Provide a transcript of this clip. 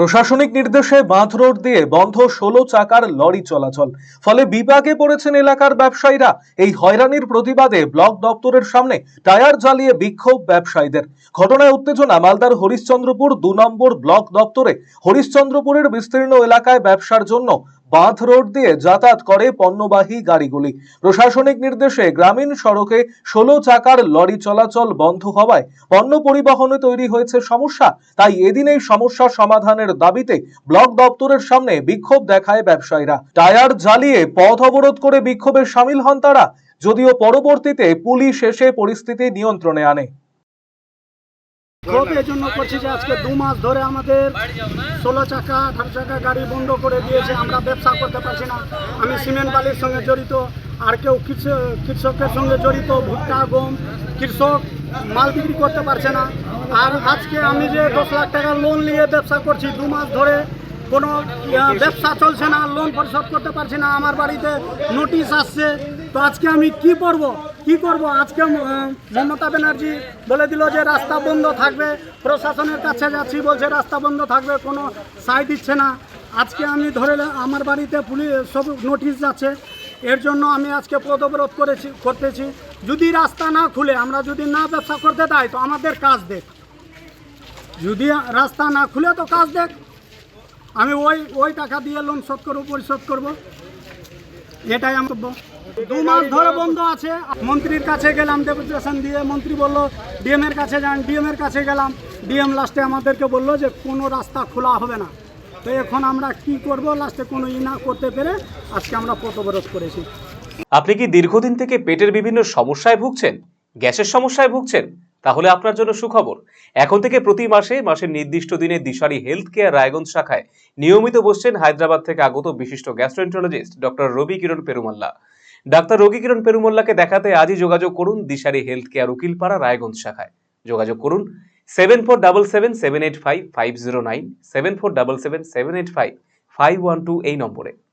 প্রশাসনিক নির্দেশে বাঁধ রোড দিয়ে বন্ধ ১৬ চাকার লরি চলাচল। ফলে বিপাকে পড়েছেন এলাকার ব্যবসায়ীরা। এই হয়রানির প্রতিবাদে ব্লক দপ্তরের সামনে টায়ার জ্বালিয়ে বিক্ষোভ ব্যবসায়ীদের। ঘটনায় উত্তেজনা মালদার হরিশ্চন্দ্রপুর ২ নম্বর ব্লক দপ্তরে। হরিশ্চন্দ্রপুরের বিস্তীর্ণ এলাকায় ব্যবসার জন্য বাঁধ রোড দিয়ে যাতায়াত করে পণ্যবাহী গাড়িগুলি। প্রশাসনিক নির্দেশে গ্রামীণ সড়কে ১৬ চাকার লরি চলাচল বন্ধ হওয়ায় পণ্য পরিবহনে তৈরি হয়েছে সমস্যা। তাই এদিন এই সমস্যা সমাধানের দাবিতে ব্লক দপ্তরের সামনে বিক্ষোভ দেখায় ব্যবসায়ীরা। টায়ার জ্বালিয়ে পথ অবরোধ করে বিক্ষোভে সামিল হন তারা, যদিও পরবর্তীতে পুলিশ এসে পরিস্থিতি নিয়ন্ত্রণে আনে। ক্ষোভ এই জন্য করছি যে আজকে ২ মাস ধরে আমাদের ১৬ চাকা ১৮ চাকা গাড়ি বন্ধ করে দিয়েছে। আমরা ব্যবসা করতে পারছি না। আমি সিমেন্ট বালির সঙ্গে জড়িত, আর কেউ কৃষকের সঙ্গে জড়িত, ভুট্টা গম কৃষক মাল বিক্রি করতে পারছে না। আর আজকে আমি যে ১০ লাখ টাকা লোন নিয়ে ব্যবসা করছি, ২ মাস ধরে কোনো ব্যবসা চলছে না, লোন পরিশোধ করতে পারছি না। আমার বাড়িতে নোটিশ আসছে, তো আজকে আমি কি করব? আজকে মমতা ব্যানার্জি বলে দিল যে রাস্তা বন্ধ থাকবে। প্রশাসনের কাছে যাচ্ছি, বলছে রাস্তা বন্ধ থাকবে, কোনো সাই দিচ্ছে না। আজকে আমি ধরে আমার বাড়িতে পুলিশ সব নোটিশ যাচ্ছে। এর জন্য আমি আজকে পথ অবরোধ করতেছি। যদি রাস্তা না খুলে, আমরা যদি না ব্যবসা করতে দেয়, তো আমাদের কাজ দেখ। যদি রাস্তা না খুলে তো কাজ দেখ। আমি ওই টাকা দিয়ে লোন পরিশোধ করব, এটাই আমার বক্তব্য। ২ মাস ধরে বন্ধ আছে। মন্ত্রীর কাছে গেলাম ডেপুটেশন দিয়ে, মন্ত্রী বলল ডিএম এর কাছে যান। ডিএম এর কাছে গেলাম, ডিএম লাস্টে আমাদেরকে বললো যে কোনো রাস্তা খোলা হবে না। তো এখন আমরা কি করব? লাস্টে কোনো না করতে পেরে আজকে আমরা পথ অবরোধ করেছি। আপনি কি দীর্ঘদিন থেকে পেটের বিভিন্ন সমস্যায় ভুগছেন, গ্যাসের সমস্যায় ভুগছেন? তাহলে আপনার জন্য সুখবর। এখন থেকে প্রতি মাসের নির্দিষ্ট দিনে দিশারি হেলথ কেয়ার রায়গঞ্জ শাখায় নিয়মিত বসছেন হায়দ্রাবাদ থেকে আগত বিশিষ্ট গ্যাস্ট্রোএন্টারোলজিস্ট ডক্টর রবি কিরণ পেরুমাল্লা। ডাক্তার রবি কিরণ পেরুমাল্লাকে দেখাতে আজই যোগাযোগ করুন দিশারি হেলথ কেয়ার উকিলপাড়া রায়গঞ্জ শাখায়। যোগাযোগ করুন 7477785509, 7477785512 এই নম্বরে।